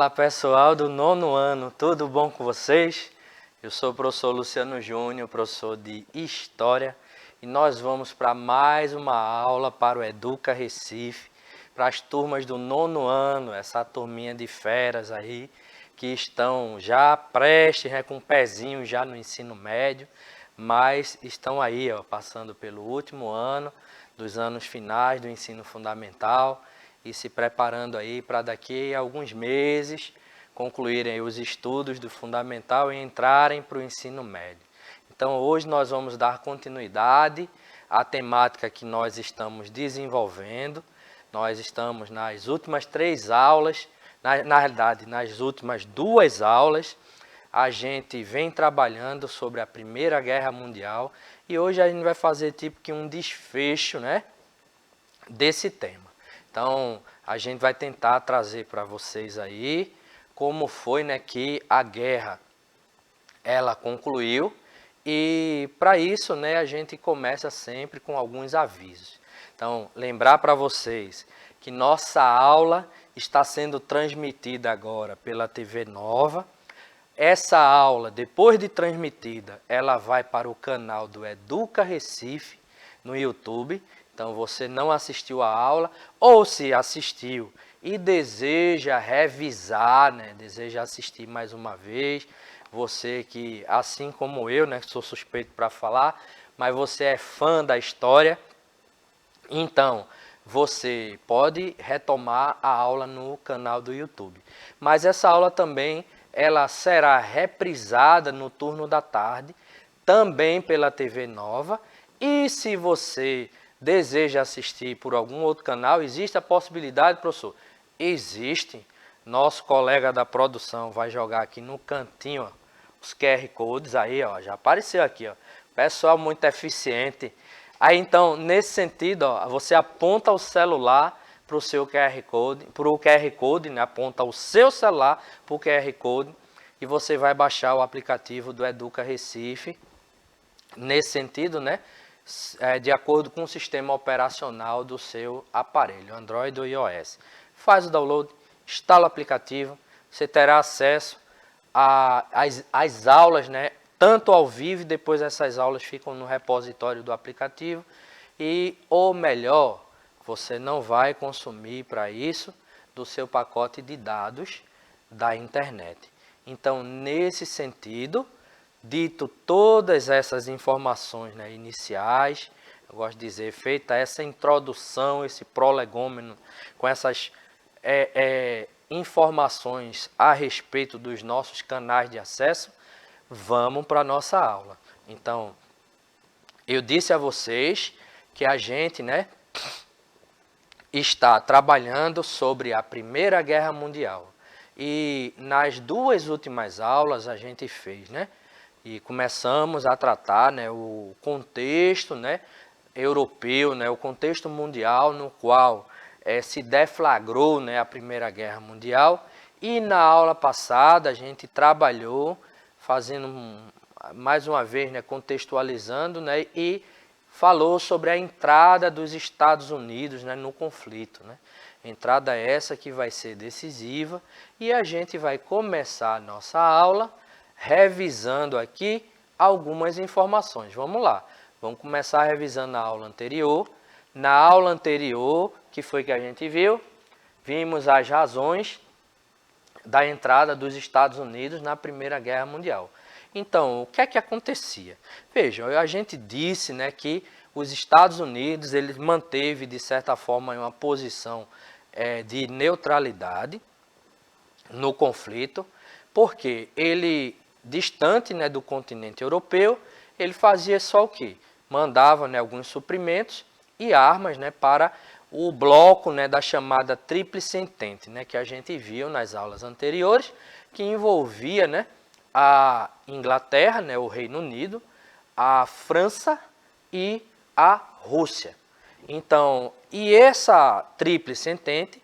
Fala pessoal do 9º ano, tudo bom com vocês? Eu sou o professor Luciano Júnior, professor de História, e nós vamos para mais uma aula para o Educa Recife, para as turmas do 9º ano, essa turminha de feras aí, que estão já prestes, com um pezinho já no ensino médio, mas estão aí, passando pelo último ano, dos anos finais do ensino fundamental, e se preparando aí para daqui a alguns meses concluírem os estudos do fundamental e entrarem para o ensino médio. Então hoje nós vamos dar continuidade à temática que nós estamos desenvolvendo. Nós estamos nas últimas 3 aulas, na realidade nas últimas 2 aulas, a gente vem trabalhando sobre a Primeira Guerra Mundial e hoje a gente vai fazer tipo que um desfecho, né, desse tema. Então, a gente vai tentar trazer para vocês aí como foi, né, que a guerra ela concluiu, e para isso, né, a gente começa sempre com alguns avisos. Então, lembrar para vocês que nossa aula está sendo transmitida agora pela TV Nova. Essa aula, depois de transmitida, ela vai para o canal do Educa Recife no YouTube. Então, você não assistiu a aula, ou se assistiu e deseja revisar, né, deseja assistir mais uma vez, você que, assim como eu, né, sou suspeito para falar, mas você é fã da história, então você pode retomar a aula no canal do YouTube. Mas essa aula também ela será reprisada no turno da tarde, também pela TV Nova, e se você deseja assistir por algum outro canal, existe a possibilidade, professor? Existe. Nosso colega da produção vai jogar aqui no cantinho, ó, os QR Codes aí, ó, já apareceu aqui, ó. Pessoal muito eficiente. Aí então, nesse sentido, ó, você aponta o celular para o seu QR Code, né? Aponta o seu celular para o QR Code e você vai baixar o aplicativo do Educa Recife. Nesse sentido, né? De acordo com o sistema operacional do seu aparelho, Android ou iOS. Faz o download, instala o aplicativo, você terá acesso às aulas, né, tanto ao vivo, e depois essas aulas ficam no repositório do aplicativo. E, ou melhor, você não vai consumir para isso do seu pacote de dados da internet. Então, nesse sentido, dito todas essas informações, né, iniciais, eu gosto de dizer, feita essa introdução, esse prolegômeno, com essas informações a respeito dos nossos canais de acesso, vamos para a nossa aula. Então, eu disse a vocês que a gente, né, está trabalhando sobre a Primeira Guerra Mundial. E nas 2 últimas aulas a gente fez, né, e começamos a tratar, né, o contexto, né, europeu, né, o contexto mundial no qual se deflagrou, né, a Primeira Guerra Mundial. E na aula passada a gente trabalhou, fazendo mais uma vez, né, contextualizando, né, e falou sobre a entrada dos Estados Unidos, né, no conflito, né. Entrada essa que vai ser decisiva, e a gente vai começar a nossa aula revisando aqui algumas informações. Vamos lá, vamos começar revisando a aula anterior. Na aula anterior, que foi que a gente viu, vimos as razões da entrada dos Estados Unidos na Primeira Guerra Mundial. Então, o que é que acontecia? Vejam, a gente disse, né, que os Estados Unidos ele manteve, de certa forma, uma posição de neutralidade no conflito, porque ele, distante, né, do continente europeu, ele fazia só o quê? Mandava, né, alguns suprimentos e armas, né, para o bloco, né, da chamada Tríplice Entente, né, que a gente viu nas aulas anteriores, que envolvia, né, a Inglaterra, né, o Reino Unido, a França e a Rússia. Então, e essa Tríplice Entente,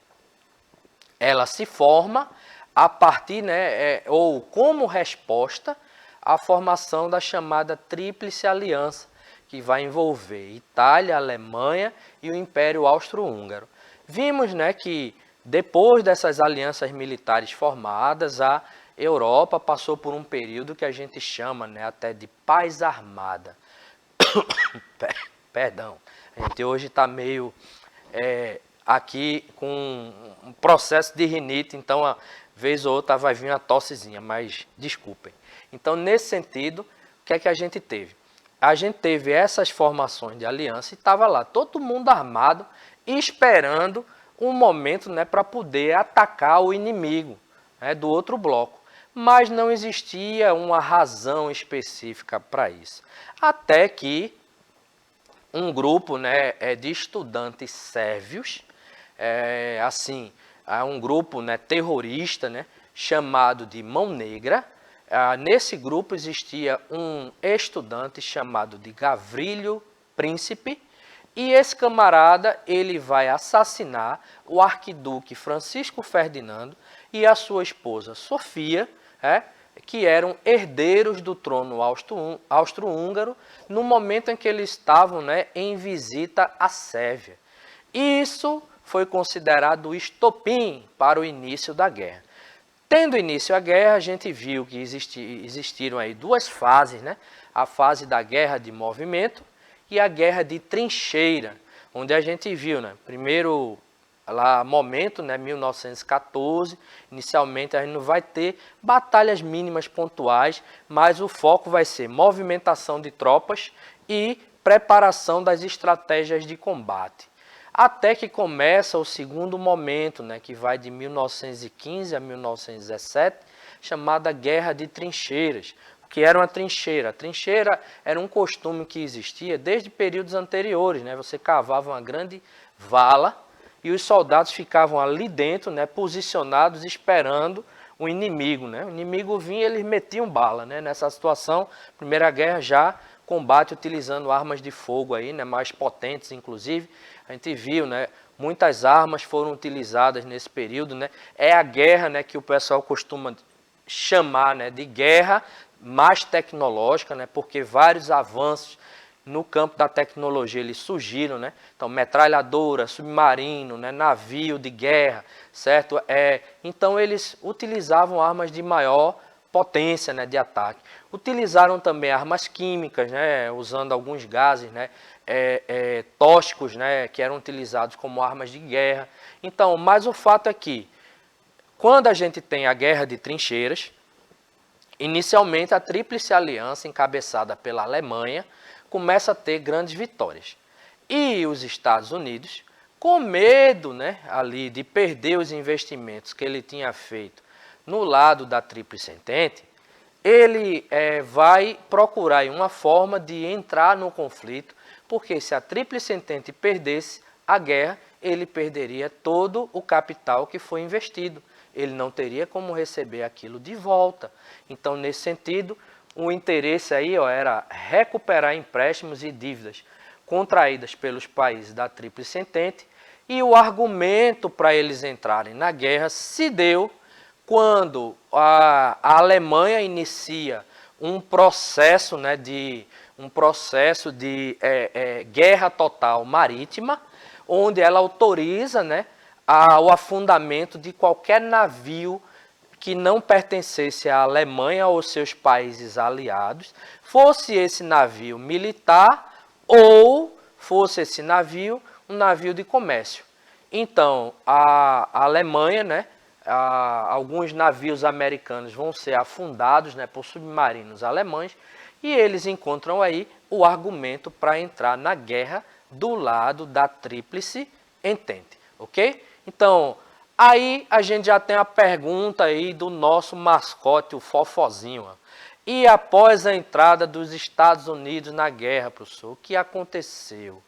ela se forma a partir, né, ou como resposta à formação da chamada Tríplice Aliança, que vai envolver Itália, Alemanha e o Império Austro-Húngaro. Vimos, né, que Depois dessas alianças militares formadas, a Europa passou por um período que a gente chama, né, até de paz armada. Perdão, a gente hoje está meio aqui com um processo de rinite, então a vez ou outra vai vir uma tossezinha, mas desculpem. Então, nesse sentido, o que é que a gente teve? A gente teve essas formações de aliança e estava lá todo mundo armado e esperando um momento, né, para poder atacar o inimigo, né, do outro bloco. Mas não existia uma razão específica para isso. Até que um grupo, né, de estudantes sérvios, um grupo, né, terrorista, né, chamado de Mão Negra. Nesse grupo existia um estudante chamado de Gavrilo Príncipe, e esse camarada ele vai assassinar o arquiduque Francisco Ferdinando e a sua esposa Sofia, que eram herdeiros do trono austro-húngaro, no momento em que eles estavam, né, em visita à Sérvia. Isso foi considerado o estopim para o início da guerra. Tendo início a guerra, a gente viu que existiram aí duas fases, né? A fase da guerra de movimento e a guerra de trincheira, onde a gente viu, né, primeiro lá momento, né, 1914, inicialmente a gente não vai ter batalhas mínimas pontuais, mas o foco vai ser movimentação de tropas e preparação das estratégias de combate. Até que começa o segundo momento, né, que vai de 1915 a 1917, chamada Guerra de Trincheiras. O que era uma trincheira? A trincheira era um costume que existia desde períodos anteriores, né? Você cavava uma grande vala e os soldados ficavam ali dentro, né, posicionados, esperando o inimigo, né? O inimigo vinha e eles metiam bala, né? Nessa situação, Primeira Guerra já combate utilizando armas de fogo aí, né, mais potentes, inclusive. A gente viu, né, muitas armas foram utilizadas nesse período, né? É a guerra, né, que o pessoal costuma chamar, né, de guerra mais tecnológica, né, porque vários avanços no campo da tecnologia eles surgiram, né? Então, metralhadora, submarino, né, navio de guerra, certo? Então, eles utilizavam armas de maior potência, né, de ataque. Utilizaram também armas químicas, né, usando alguns gases, né, tóxicos, né, que eram utilizados como armas de guerra. Então, mas o fato é que, quando a gente tem a guerra de trincheiras, inicialmente a Tríplice Aliança, encabeçada pela Alemanha, começa a ter grandes vitórias. E os Estados Unidos, com medo, né, ali de perder os investimentos que ele tinha feito no lado da Tríplice Entente, ele vai procurar uma forma de entrar no conflito, porque se a Tríplice Entente perdesse a guerra, ele perderia todo o capital que foi investido. Ele não teria como receber aquilo de volta. Então, nesse sentido, o interesse aí era recuperar empréstimos e dívidas contraídas pelos países da Tríplice Entente, e o argumento para eles entrarem na guerra se deu quando a Alemanha inicia um processo, né, de guerra total marítima, onde ela autoriza, né, o afundamento de qualquer navio que não pertencesse à Alemanha ou seus países aliados, fosse esse navio militar ou fosse esse navio um navio de comércio. Então, a Alemanha, né, alguns navios americanos vão ser afundados, né, por submarinos alemães, e eles encontram aí o argumento para entrar na guerra do lado da Tríplice Entente, ok? Então, aí a gente já tem a pergunta aí do nosso mascote, o Fofozinho. E após a entrada dos Estados Unidos na guerra, professor, o que aconteceu?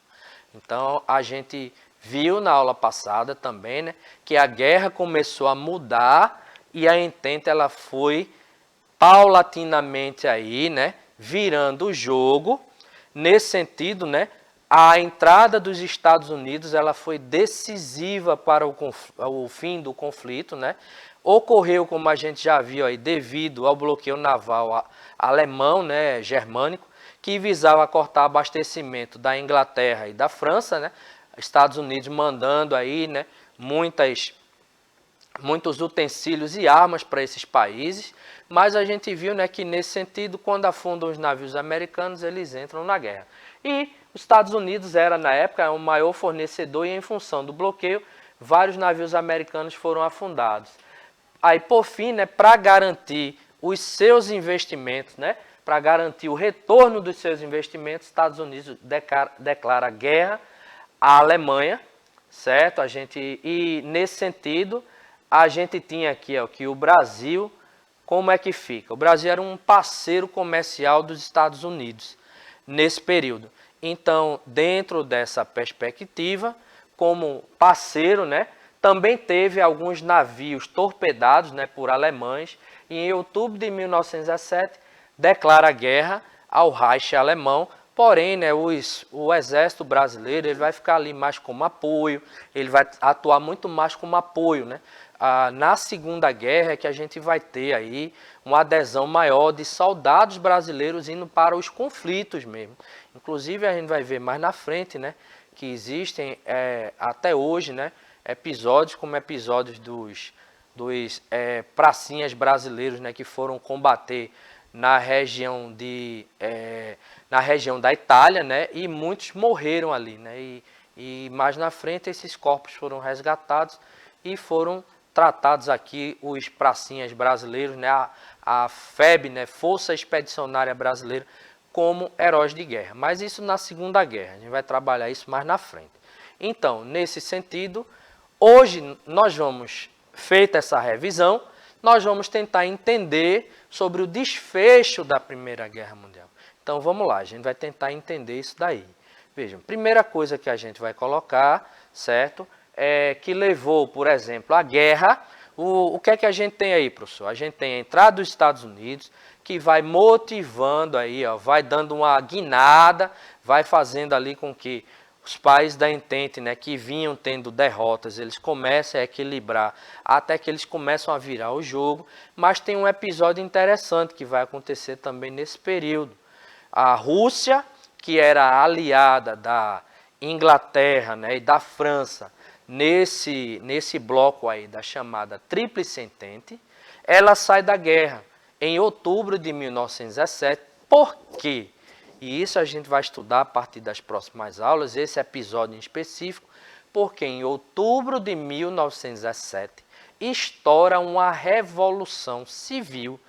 Então, a gente viu na aula passada também, né, que a guerra começou a mudar e a Entente ela foi paulatinamente aí, né, virando o jogo. Nesse sentido, né, a entrada dos Estados Unidos ela foi decisiva para o fim do conflito, né? Ocorreu, como a gente já viu aí, devido ao bloqueio naval alemão, né, germânico, que visava cortar abastecimento da Inglaterra e da França, né? Estados Unidos mandando aí, né, muitas muitos utensílios e armas para esses países, mas a gente viu, né, que nesse sentido, quando afundam os navios americanos, eles entram na guerra. E os Estados Unidos era, na época, o maior fornecedor e, em função do bloqueio, vários navios americanos foram afundados. Aí, por fim, né, para garantir os seus investimentos, né, para garantir o retorno dos seus investimentos, Estados Unidos declara guerra à Alemanha, certo? E nesse sentido, a gente tinha aqui ó, que o Brasil, como é que fica? O Brasil era um parceiro comercial dos Estados Unidos nesse período. Então, dentro dessa perspectiva, como parceiro, né, também teve alguns navios torpedados, né, por alemães, e em outubro de 1917 declara guerra ao Reich alemão. Porém, né, o exército brasileiro ele vai ficar ali mais como apoio, ele vai atuar muito mais como apoio, né? Na Segunda Guerra é que a gente vai ter aí uma adesão maior de soldados brasileiros indo para os conflitos mesmo. Inclusive a gente vai ver mais na frente, né, que existem até hoje, né, episódios como episódios dos pracinhas brasileiros, né, que foram combater na região da Itália, né, e muitos morreram ali, né, e mais na frente esses corpos foram resgatados e foram tratados aqui os pracinhas brasileiros, né, a FEB, né, Força Expedicionária Brasileira, como heróis de guerra. Mas isso na Segunda Guerra, a gente vai trabalhar isso mais na frente. Então, nesse sentido, hoje nós vamos, feita essa revisão, nós vamos tentar entender sobre o desfecho da Primeira Guerra Mundial. Então vamos lá, a gente vai tentar entender isso daí. Vejam, primeira coisa que a gente vai colocar, certo? Que levou, por exemplo, à guerra. O que é que a gente tem aí, professor? A gente tem a entrada dos Estados Unidos, que vai motivando aí, ó, vai dando uma guinada, vai fazendo ali com que os países da Entente, né, que vinham tendo derrotas, eles começam a equilibrar até que eles começam a virar o jogo. Mas tem um episódio interessante que vai acontecer também nesse período. A Rússia, que era aliada da Inglaterra, né, e da França, nesse bloco aí da chamada Tríplice Entente, ela sai da guerra em outubro de 1917. Por quê? E isso a gente vai estudar a partir das próximas aulas, esse episódio em específico, porque em outubro de 1917 estoura uma revolução civil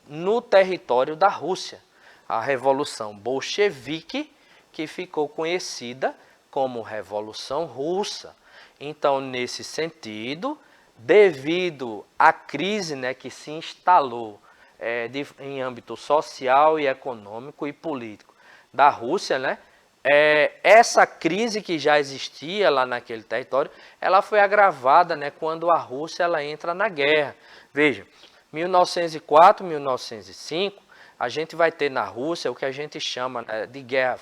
no território da Rússia, a Revolução Bolchevique, que ficou conhecida como Revolução Russa. Então, nesse sentido, devido à crise, né, que se instalou em âmbito social e econômico e político da Rússia, né, essa crise que já existia lá naquele território, ela foi agravada, né, quando a Rússia ela entra na guerra. Veja, 1904, 1905, a gente vai ter na Rússia o que a gente chama de guerra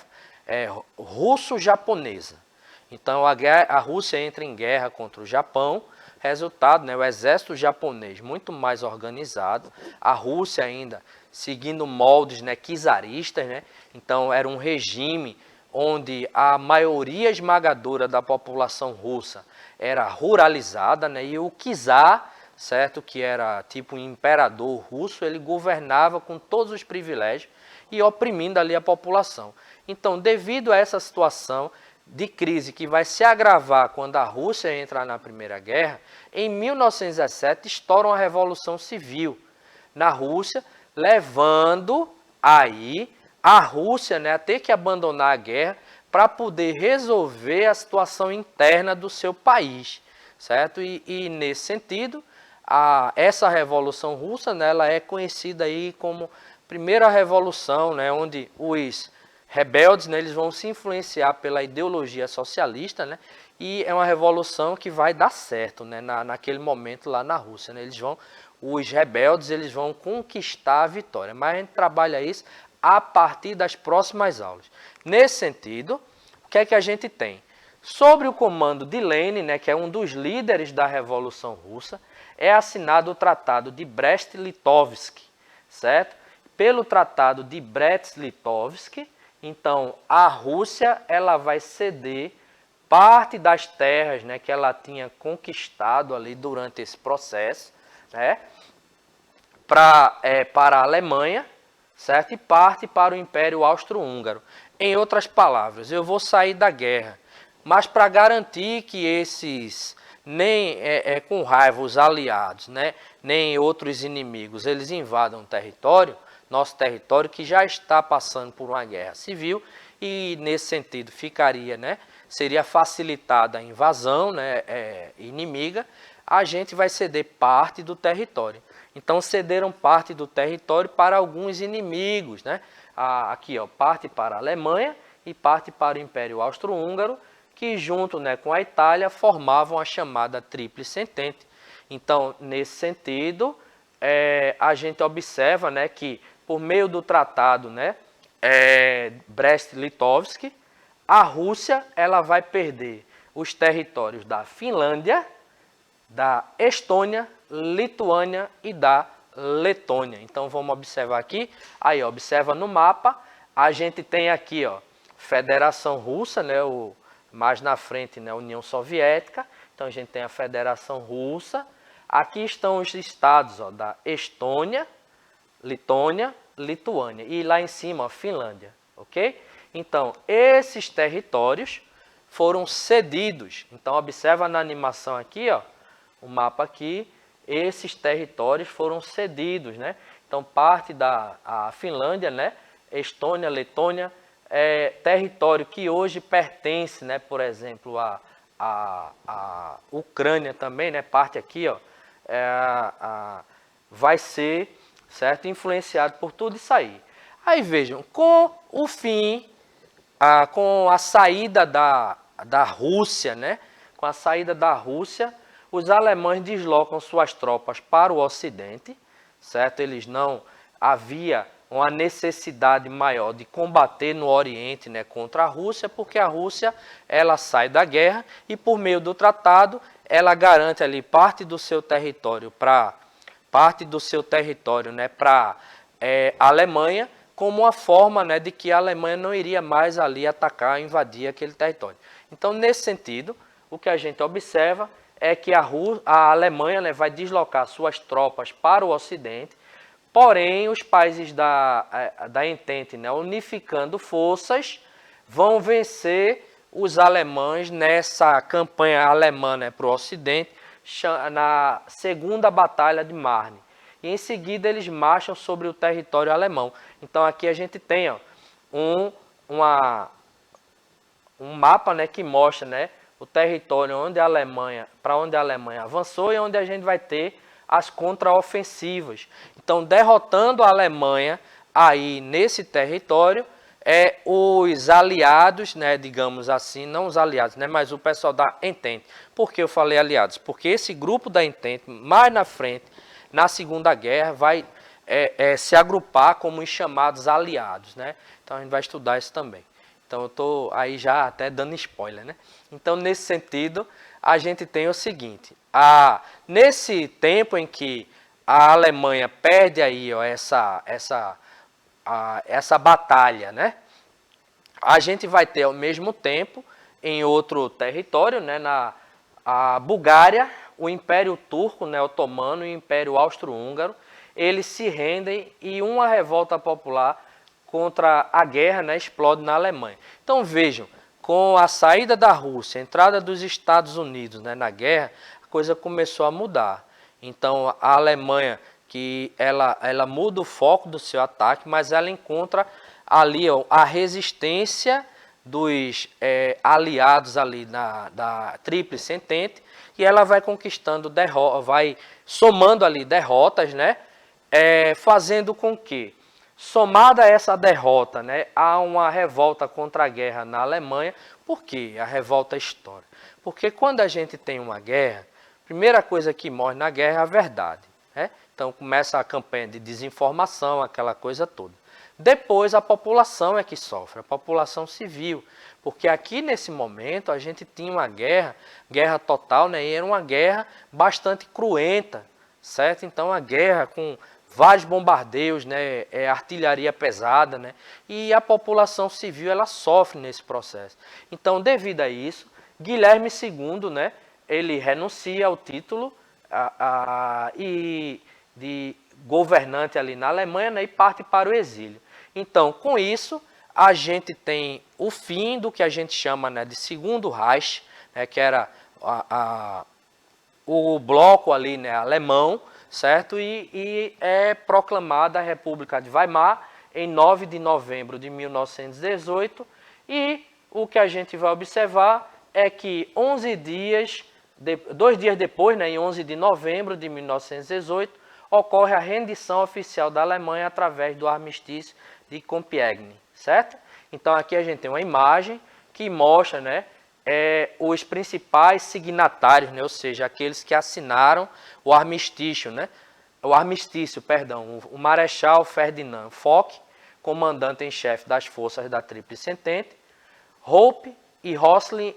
russo-japonesa. Então a Rússia entra em guerra contra o Japão, resultado, né, o exército japonês muito mais organizado, a Rússia ainda seguindo moldes, né, czaristas, né, então era um regime onde a maioria esmagadora da população russa era ruralizada, né, e o czar, certo, que era tipo um imperador russo, ele governava com todos os privilégios e oprimindo ali a população. Então, devido a essa situação de crise que vai se agravar quando a Rússia entrar na Primeira Guerra, em 1917 estoura uma revolução civil na Rússia, levando aí a Rússia, né, a ter que abandonar a guerra para poder resolver a situação interna do seu país, certo? E nesse sentido, essa Revolução Russa, né, ela é conhecida aí como primeira revolução, né, onde os rebeldes, né, eles vão se influenciar pela ideologia socialista, né, e é uma revolução que vai dar certo, né, naquele momento lá na Rússia, né, os rebeldes eles vão conquistar a vitória, mas a gente trabalha isso a partir das próximas aulas. Nesse sentido, o que é que a gente tem? Sobre o comando de Lenin, né, que é um dos líderes da Revolução Russa, é assinado o Tratado de Brest-Litovsk, certo? Pelo Tratado de Brest-Litovsk, então a Rússia ela vai ceder parte das terras, né, que ela tinha conquistado ali durante esse processo, né, para a Alemanha, certo? E parte para o Império Austro-Húngaro. Em outras palavras, eu vou sair da guerra, mas para garantir que esses, nem com raiva os aliados, né, nem outros inimigos, eles invadam o território, nosso território que já está passando por uma guerra civil, e nesse sentido ficaria, né, seria facilitada a invasão, né, inimiga, a gente vai ceder parte do território. Então cederam parte do território para alguns inimigos, né? Aqui, ó, parte para a Alemanha e parte para o Império Austro-Húngaro, que junto, né, com a Itália formavam a chamada Tríplice Entente. Então, nesse sentido, a gente observa, né, que por meio do tratado, né, Brest-Litovsk, a Rússia ela vai perder os territórios da Finlândia, da Estônia, Lituânia e da Letônia. Então vamos observar aqui, aí observa no mapa, a gente tem aqui, ó, Federação Russa, né, mais na frente, né, União Soviética. Então a gente tem a Federação Russa. Aqui estão os estados, ó, da Estônia, Letônia, Lituânia e lá em cima, ó, Finlândia, ok? Então esses territórios foram cedidos. Então observa na animação aqui, ó, o mapa aqui, esses territórios foram cedidos, né? Então parte da Finlândia, né? Estônia, Letônia, território que hoje pertence, né? Por exemplo, a Ucrânia também, né? Parte aqui, ó, vai ser, certo? Influenciado por tudo isso aí. Aí vejam, com o fim, com a saída da Rússia, né? Com a saída da Rússia, os alemães deslocam suas tropas para o Ocidente, certo? Eles não havia uma necessidade maior de combater no Oriente, né, contra a Rússia, porque a Rússia ela sai da guerra e por meio do tratado ela garante ali parte do seu território né, para a Alemanha, como uma forma, né, de que a Alemanha não iria mais ali atacar, invadir aquele território. Então, nesse sentido, o que a gente observa é que a Alemanha, né, vai deslocar suas tropas para o Ocidente, porém os países da Entente, né, unificando forças, vão vencer os alemães nessa campanha alemã, né, para o Ocidente, na Segunda Batalha de Marne. E em seguida eles marcham sobre o território alemão. Então aqui a gente tem, ó, um mapa, né, que mostra, né, o território para onde a Alemanha avançou e onde a gente vai ter as contraofensivas. Então, derrotando a Alemanha aí nesse território, os aliados, né, digamos assim, não os aliados, né, mas o pessoal da Entente. Por que eu falei aliados? Porque esse grupo da Entente, mais na frente, na Segunda Guerra, vai se agrupar como os chamados aliados, né? Então, a gente vai estudar isso também. Então, eu estou aí já até dando spoiler, né? Então, nesse sentido, a gente tem o seguinte. Nesse tempo em que a Alemanha perde aí, ó, essa batalha, né? A gente vai ter, ao mesmo tempo, em outro território, né? A Bulgária, o Império Turco, né, Otomano e o Império Austro-Húngaro, eles se rendem e uma revolta popular contra a guerra, né, explode na Alemanha. Então vejam, com a saída da Rússia, a entrada dos Estados Unidos, né, na guerra, a coisa começou a mudar. Então a Alemanha, que ela muda o foco do seu ataque, mas ela encontra ali, ó, a resistência dos aliados ali da Tríplice Entente, e ela vai conquistando, vai somando ali derrotas, né, fazendo com que, somada a essa derrota, né, há uma revolta contra a guerra na Alemanha. Por que a revolta estoura? Porque quando a gente tem uma guerra, a primeira coisa que morre na guerra é a verdade, né? Então começa a campanha de desinformação, aquela coisa toda. Depois a população é que sofre, a população civil, porque aqui nesse momento a gente tinha uma guerra total, né, e era uma guerra bastante cruenta, certo? Então a guerra com vários bombardeios, né, artilharia pesada, né, e a população civil ela sofre nesse processo. Então, devido a isso, Guilherme II, né, ele renuncia ao título de governante ali na Alemanha, né, e parte para o exílio. Então, com isso, a gente tem o fim do que a gente chama, né, de Segundo Reich, né, que era o bloco ali, né, alemão, certo? E é proclamada a República de Weimar em 9 de novembro de 1918, e o que a gente vai observar é que 2 dias depois, né, em 11 de novembro de 1918, ocorre a rendição oficial da Alemanha através do armistício de Compiègne, certo? Então aqui a gente tem uma imagem que mostra, né, os principais signatários, né, ou seja, aqueles que assinaram o armistício, né, o Marechal Ferdinand Foch, comandante em chefe das forças da Tríplice Entente, Hope e Rosslyn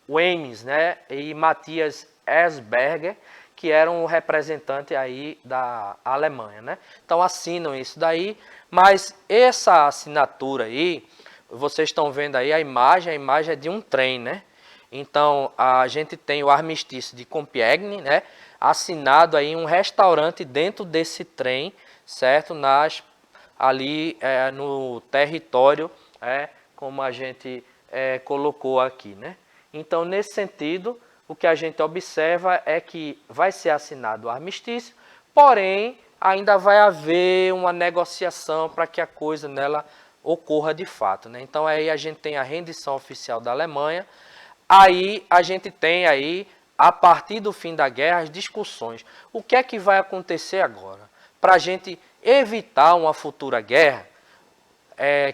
Weymouth, né, e Matthias Erzberger, que eram o representante aí da Alemanha, né? Então assinam isso daí, mas essa assinatura aí, vocês estão vendo aí a imagem é de um trem, né? Então a gente tem o armistício de Compiègne, né, assinado aí em um restaurante dentro desse trem, certo? Ali no território, como a gente colocou aqui, né? Então nesse sentido, o que a gente observa é que vai ser assinado o armistício, porém ainda vai haver uma negociação para que a coisa nela ocorra de fato, né? Então aí a gente tem a rendição oficial da Alemanha, aí a gente tem aí, a partir do fim da guerra, as discussões. O que é que vai acontecer agora? Para a gente evitar uma futura guerra,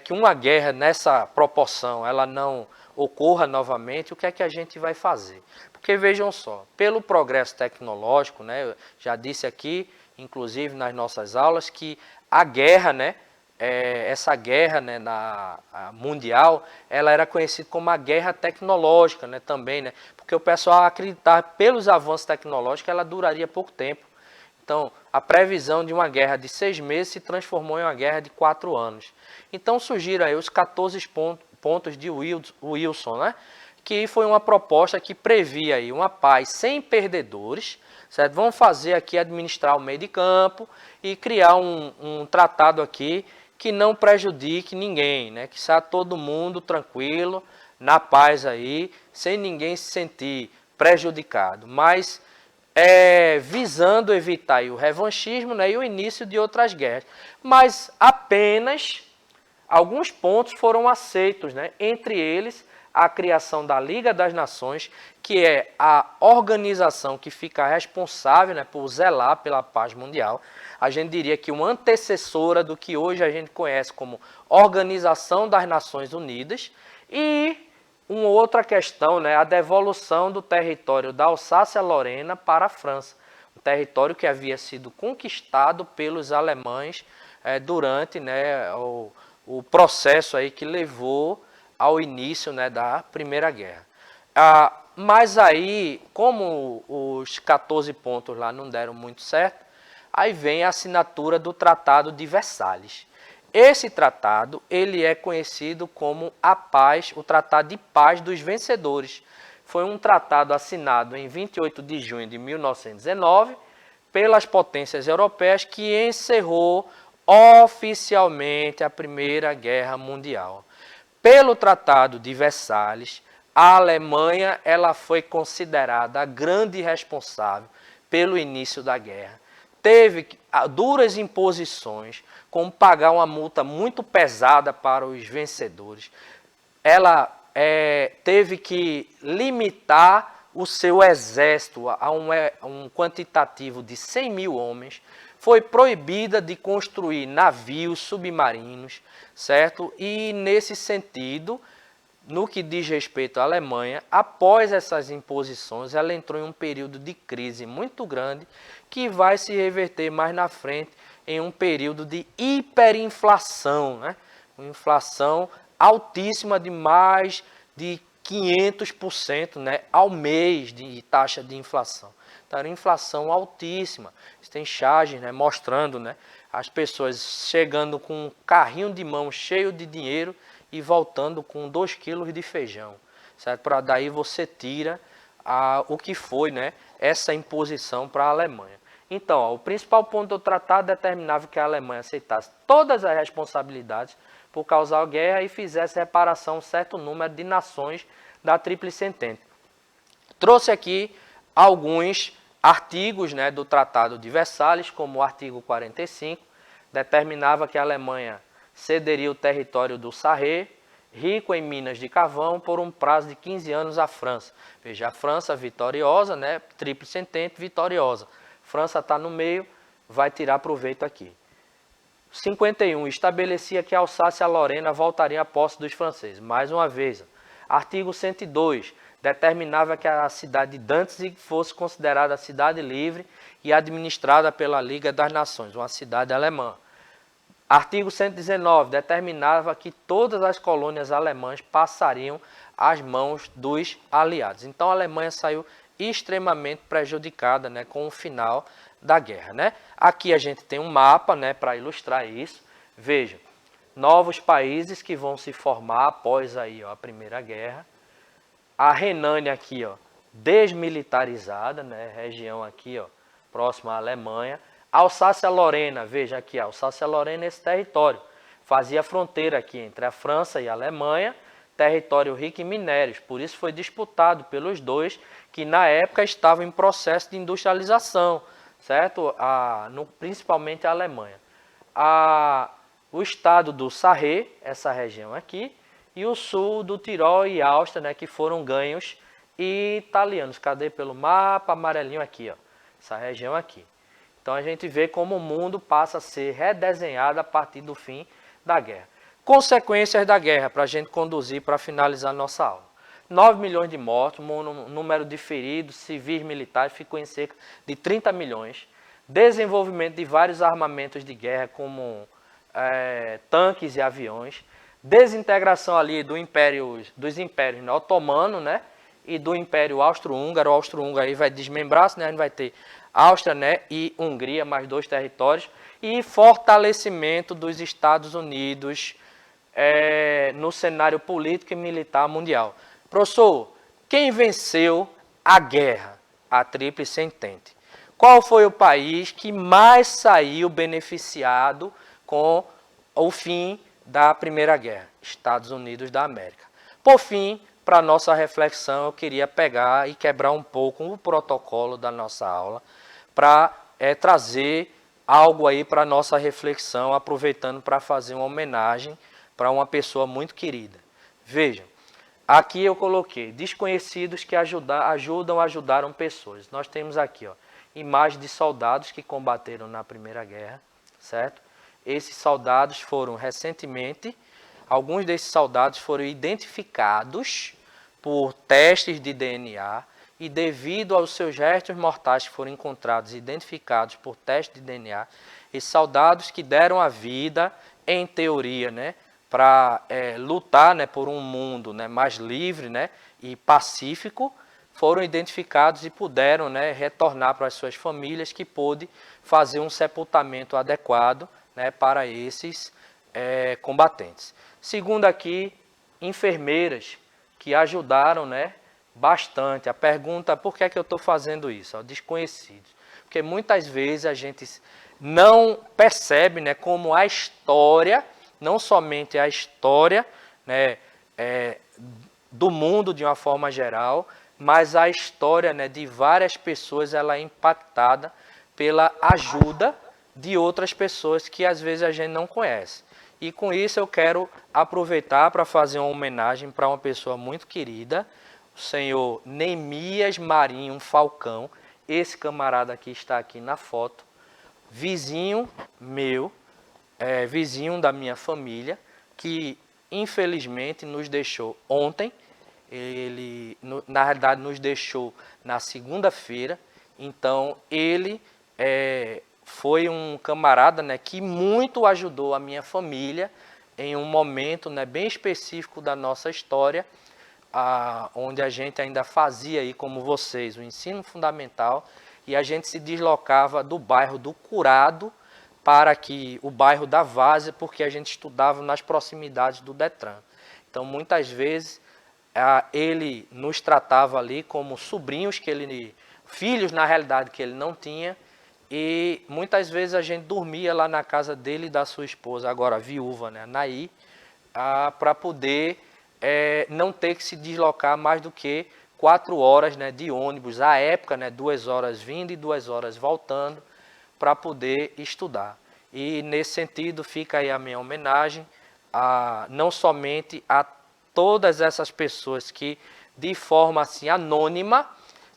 que uma guerra nessa proporção ela não ocorra novamente, o que é que a gente vai fazer? Porque vejam só, pelo progresso tecnológico, né, eu já disse aqui, inclusive nas nossas aulas, que a guerra, né, essa guerra, né, mundial, ela era conhecida como a guerra tecnológica, né, também, né, porque o pessoal acreditava que pelos avanços tecnológicos ela duraria pouco tempo. Então, a previsão de uma guerra de 6 meses se transformou em uma guerra de 4 anos. Então surgiram aí os 14 pontos de Wilson, né? Que foi uma proposta que previa aí uma paz sem perdedores, certo? Vamos fazer aqui, administrar o meio de campo e criar um tratado aqui que não prejudique ninguém, né? Que saia todo mundo tranquilo, na paz aí, sem ninguém se sentir prejudicado, mas visando evitar aí o revanchismo, né, e o início de outras guerras. Mas apenas alguns pontos foram aceitos, né? Entre eles a criação da Liga das Nações, que é a organização que fica responsável, né, por zelar pela paz mundial. A gente diria que uma antecessora do que hoje a gente conhece como Organização das Nações Unidas. E uma outra questão, né, a devolução do território da Alsácia-Lorena para a França, um território que havia sido conquistado pelos alemães durante, né, o processo aí que levou ao início, né, da Primeira Guerra. Mas aí, como os 14 pontos lá não deram muito certo, aí vem a assinatura do Tratado de Versalhes. Esse tratado, ele é conhecido como o Tratado de Paz dos Vencedores. Foi um tratado assinado em 28 de junho de 1919 pelas potências europeias, que encerrou oficialmente a Primeira Guerra Mundial. Pelo Tratado de Versalhes, a Alemanha ela foi considerada a grande responsável pelo início da guerra. Teve duras imposições, como pagar uma multa muito pesada para os vencedores. Ela teve que limitar o seu exército a um quantitativo de 100 mil homens. Foi proibida de construir navios submarinos, certo? E nesse sentido, no que diz respeito à Alemanha, após essas imposições, ela entrou em um período de crise muito grande, que vai se reverter mais na frente em um período de hiperinflação, né? Uma inflação altíssima de mais de 500%, né, ao mês de taxa de inflação. Então, era uma inflação altíssima. Tem charges, né, mostrando, né, as pessoas chegando com um carrinho de mão cheio de dinheiro e voltando com 2 quilos de feijão. certo? Para daí você tira o que foi, né, essa imposição para a Alemanha. Então, ó, o principal ponto do tratado determinava que a Alemanha aceitasse todas as responsabilidades por causar a guerra e fizesse reparação a um certo número de nações da Tríplice Entente. Trouxe aqui alguns artigos, né, do Tratado de Versalhes, como o artigo 45, determinava que a Alemanha cederia o território do Sarre, rico em minas de carvão, por um prazo de 15 anos à França. Veja, a França vitoriosa, né, Tríplice Entente vitoriosa. França está no meio, vai tirar proveito aqui. 51. Estabelecia que a Alsácia e a Lorena voltariam à posse dos franceses. Mais uma vez. Artigo 102. Determinava que a cidade de Danzig fosse considerada cidade livre e administrada pela Liga das Nações, uma cidade alemã. Artigo 119. Determinava que todas as colônias alemãs passariam às mãos dos aliados. Então a Alemanha saiu extremamente prejudicada, né, com o final da guerra, né? Aqui a gente tem um mapa, né, para ilustrar isso. Veja, novos países que vão se formar após aí, ó, a Primeira Guerra. A Renânia aqui, ó, desmilitarizada, né, região aqui, ó, próxima à Alemanha. Alsácia-Lorena, veja aqui, a Alsácia-Lorena, esse território fazia fronteira aqui entre a França e a Alemanha, território rico em minérios, por isso foi disputado pelos dois que na época estavam em processo de industrialização, certo? Principalmente a Alemanha. O estado do Sarre, essa região aqui, e o sul do Tirol e Áustria, né, que foram ganhos italianos. Cadê pelo mapa amarelinho aqui, ó, essa região aqui. Então a gente vê como o mundo passa a ser redesenhado a partir do fim da guerra. Consequências da guerra, para a gente conduzir para finalizar nossa aula. 9 milhões de mortos, o número de feridos, civis, militares, ficou em cerca de 30 milhões. Desenvolvimento de vários armamentos de guerra, como tanques e aviões. Desintegração ali dos impérios, né, otomano, né, e do Império Austro-Húngaro. O Austro-Húngaro aí vai desmembrar-se, né, a gente vai ter Áustria, né, e Hungria, mais dois territórios. E fortalecimento dos Estados Unidos no cenário político e militar mundial. Professor, quem venceu a guerra? A Tríplice Entente. Qual foi o país que mais saiu beneficiado com o fim da Primeira Guerra? Estados Unidos da América. Por fim, para nossa reflexão, eu queria pegar e quebrar um pouco o protocolo da nossa aula para trazer algo aí para nossa reflexão, aproveitando para fazer uma homenagem para uma pessoa muito querida. Vejam, aqui eu coloquei desconhecidos que ajudaram pessoas. Nós temos aqui, ó, imagem de soldados que combateram na Primeira Guerra, certo? Esses soldados foram recentemente, alguns desses soldados foram identificados por testes de DNA e devido aos seus restos mortais que foram encontrados e identificados por teste de DNA, esses soldados que deram a vida, em teoria, né, para lutar, né, por um mundo, né, mais livre, né, e pacífico, foram identificados e puderam, né, retornar para as suas famílias, que pôde fazer um sepultamento adequado, né, para esses combatentes. Segundo aqui, enfermeiras que ajudaram, né, bastante. A pergunta, por que é que eu estou fazendo isso? Ó, desconhecidos. Porque muitas vezes a gente não percebe, né, como a história, não somente a história, né, do mundo de uma forma geral, mas a história, né, de várias pessoas, ela é impactada pela ajuda de outras pessoas que às vezes a gente não conhece. E com isso eu quero aproveitar para fazer uma homenagem para uma pessoa muito querida, o senhor Neemias Marinho Falcão. Esse camarada aqui está aqui na foto, vizinho meu, vizinho da minha família, que infelizmente nos deixou ontem. Ele, na realidade, nos deixou na segunda-feira. Então, ele foi um camarada, né, que muito ajudou a minha família em um momento, né, bem específico da nossa história, onde a gente ainda fazia, aí, como vocês, o ensino fundamental, e a gente se deslocava do bairro do Curado para o bairro da Várzea, porque a gente estudava nas proximidades do Detran. Então, muitas vezes, ele nos tratava ali como sobrinhos filhos na realidade que ele não tinha, e muitas vezes a gente dormia lá na casa dele e da sua esposa, agora viúva, né, Naí, para poder não ter que se deslocar mais do que 4 horas, né, de ônibus, à época, né, 2 horas vindo e 2 horas voltando, para poder estudar. E nesse sentido fica aí a minha homenagem, não somente a todas essas pessoas que de forma assim anônima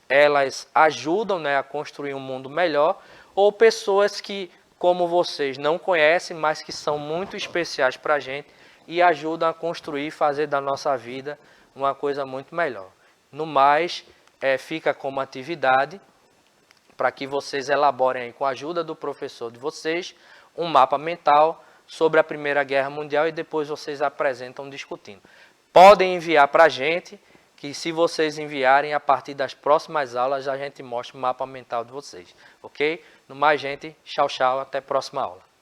elas ajudam, né, a construir um mundo melhor, ou pessoas que, como vocês, não conhecem, mas que são muito especiais para a gente e ajudam a construir e fazer da nossa vida uma coisa muito melhor. No mais, fica como atividade para que vocês elaborem aí, com a ajuda do professor de vocês, um mapa mental sobre a Primeira Guerra Mundial e depois vocês apresentam discutindo. Podem enviar para a gente, que se vocês enviarem, a partir das próximas aulas, a gente mostra o mapa mental de vocês, ok? No mais, gente, tchau, tchau, até a próxima aula.